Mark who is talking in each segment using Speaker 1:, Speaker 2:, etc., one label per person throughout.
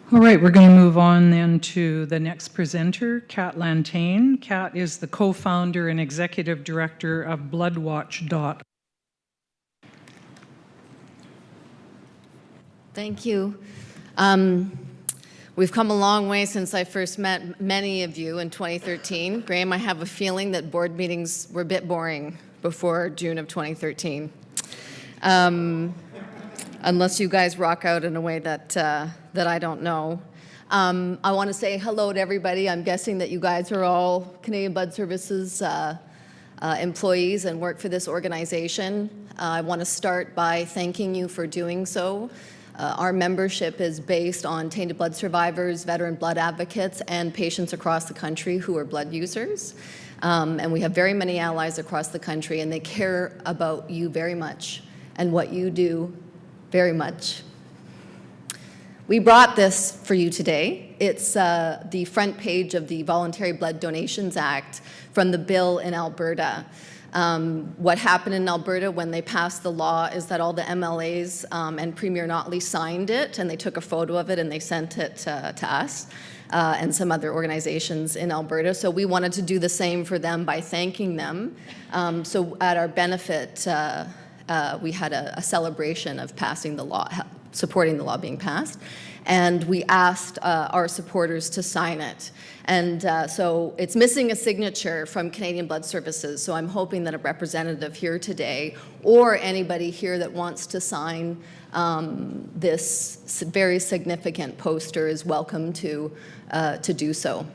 Speaker 1: All right, we're going to move on then to the next presenter, Kat Lanteigne. Kat is the co-founder and executive director of BloodWatch.org.
Speaker 2: Thank you. We've come a long way since I first met many of you in 2013. Graham, I have a feeling that board meetings were a bit boring before June of 2013. Unless you guys rock out in a way that I don't know. I want to say hello to everybody. I'm guessing that you guys are all Canadian Blood Services employees and work for this organization. I want to start by thanking you for doing so. Our membership is based on tainted blood survivors, veteran blood advocates, and patients across the country who are blood users. And we have very many allies across the country, and they care about you very much and what you do very much. We brought this for you today. It's the front page of the Voluntary Blood Donations Act from the bill in Alberta. What happened in Alberta when they passed the law is that all the MLAs and Premier Notley signed it, and they took a photo of it and they sent it to us and some other organizations in Alberta. So we wanted to do the same for them by thanking them. So at our benefit, we had a celebration of passing the law, supporting the law being passed, and we asked our supporters to sign it. And so it's missing a signature from Canadian Blood Services, so I'm hoping that a representative here today or anybody here that wants to sign this very significant poster is welcome to do so.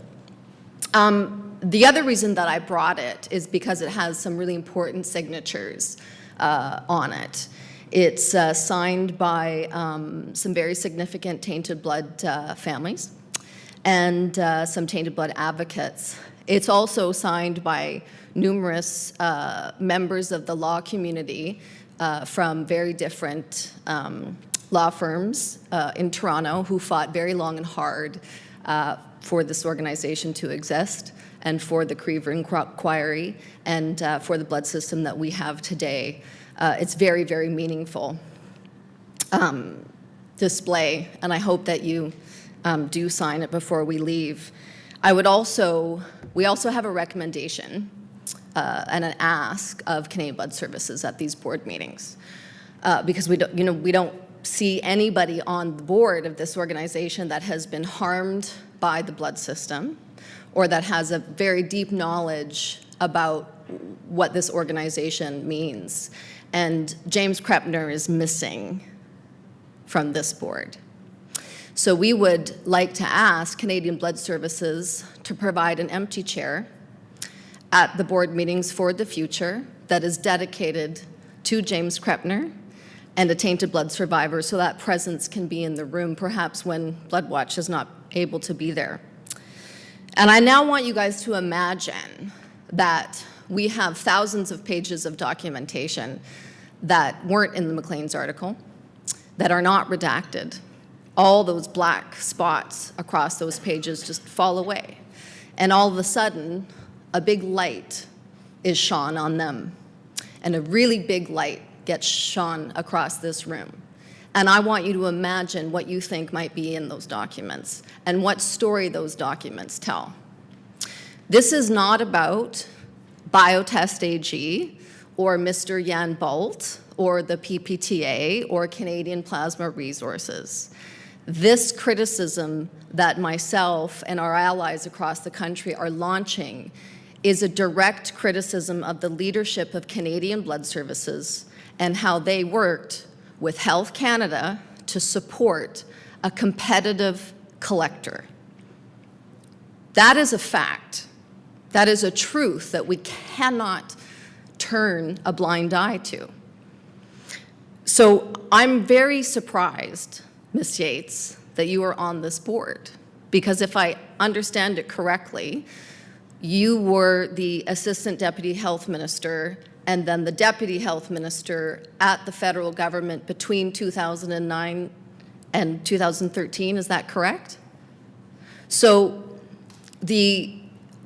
Speaker 2: The other reason that I brought it is because it has some really important signatures on it. It's signed by some very significant tainted blood families and some tainted blood advocates. It's also signed by numerous members of the law community from very different law firms in Toronto who fought very long and hard for this organization to exist and for the Creaver Inquiry and for the blood system that we have today. It's very, very meaningful display, and I hope that you do sign it before we leave. We also have a recommendation and an ask of Canadian Blood Services at these board meetings because we don't see anybody on the board of this organization that has been harmed by the blood system or that has a very deep knowledge about what this organization means. And James Krepner is missing from this board. So we would like to ask Canadian Blood Services to provide an empty chair at the board meetings for the future that is dedicated to James Krepner and a tainted blood survivor, so that presence can be in the room, perhaps when BloodWatch is not able to be there. And I now want you guys to imagine that we have thousands of pages of documentation that weren't in the Maclean's article, that are not redacted. All those black spots across those pages just fall away. And all of a sudden, a big light is shone on them. And a really big light gets shone across this room. And I want you to imagine what you think might be in those documents and what story those documents tell. This is not about Biotest AG or Mr. Jan Bolt or the PPTA or Canadian Plasma Resources. This criticism that myself and our allies across the country are launching is a direct criticism of the leadership of Canadian Blood Services and how they worked with Health Canada to support a competitive collector. That is a fact. That is a truth that we cannot turn a blind eye to. So I'm very surprised, Ms. Yates, that you are on this board, because if I understand it correctly, you were the Assistant Deputy Health Minister and then the Deputy Health Minister at the federal government between 2009 and 2013, is that correct? So the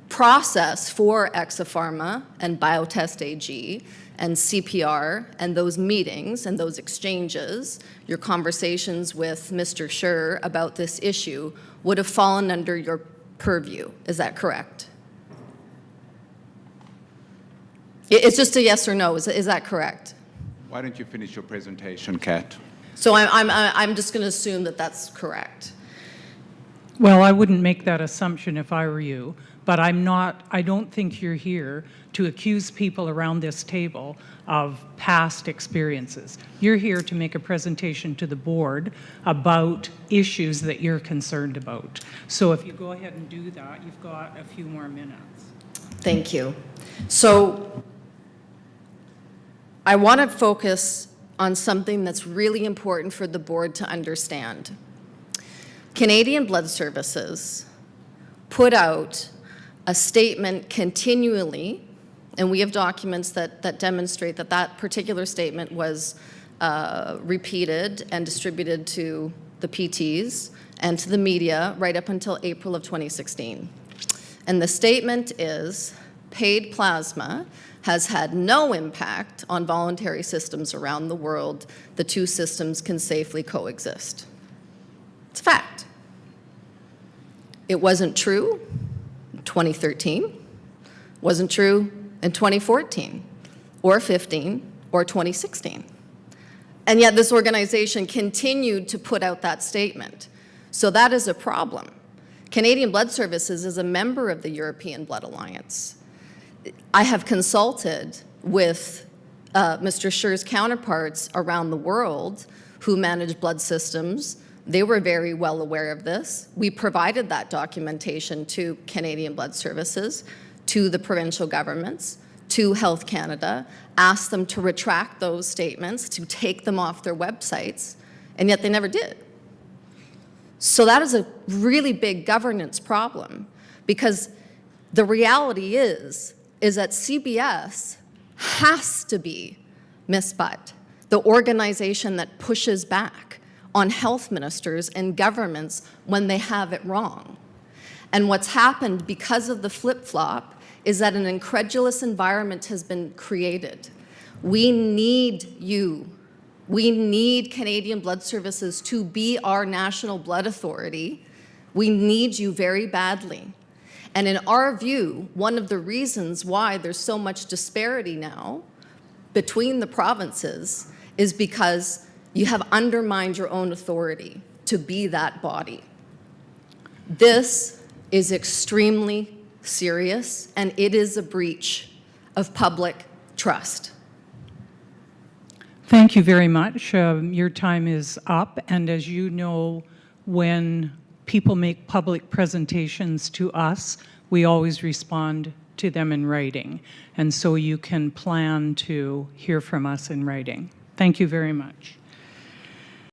Speaker 2: process for Exopharma and Biotest AG and CPR and those meetings and those exchanges, your conversations with Mr. Scher about this issue would have fallen under your purview. Is that correct? It's just a yes or no. Is that correct?
Speaker 3: Why don't you finish your presentation, Kat?
Speaker 2: So I'm just going to assume that that's correct.
Speaker 1: Well, I wouldn't make that assumption if I were you, but I don't think you're here to accuse people around this table of past experiences. You're here to make a presentation to the board about issues that you're concerned about. So if you go ahead and do that, you've got a few more minutes.
Speaker 2: Thank you. So I want to focus on something that's really important for the board to understand. Canadian Blood Services put out a statement continually, and we have documents that demonstrate that that particular statement was repeated and distributed to the PTs and to the media right up until April of 2016. And the statement is, paid plasma has had no impact on voluntary systems around the world. The two systems can safely coexist. It's a fact. It wasn't true in 2013, wasn't true in 2014, or 15, or 2016. And yet this organization continued to put out that statement. So that is a problem. Canadian Blood Services is a member of the European Blood Alliance. I have consulted with Mr. Scher's counterparts around the world who manage blood systems. They were very well aware of this. We provided that documentation to Canadian Blood Services, to the provincial governments, to Health Canada, asked them to retract those statements, to take them off their websites, and yet they never did. So that is a really big governance problem, because the reality is that CBS has to be, Ms. Butt, the organization that pushes back on health ministers and governments when they have it wrong. And what's happened because of the flip-flop is that an incredulous environment has been created. We need you. We need Canadian Blood Services to be our national blood authority. We need you very badly. And in our view, one of the reasons why there's so much disparity now between the provinces is because you have undermined your own authority to be that body. This is extremely serious, and it is a breach of public trust.
Speaker 1: Thank you very much. Your time is up, and as you know, when people make public presentations to us, we always respond to them in writing, and so you can plan to hear from us in writing. Thank you very much.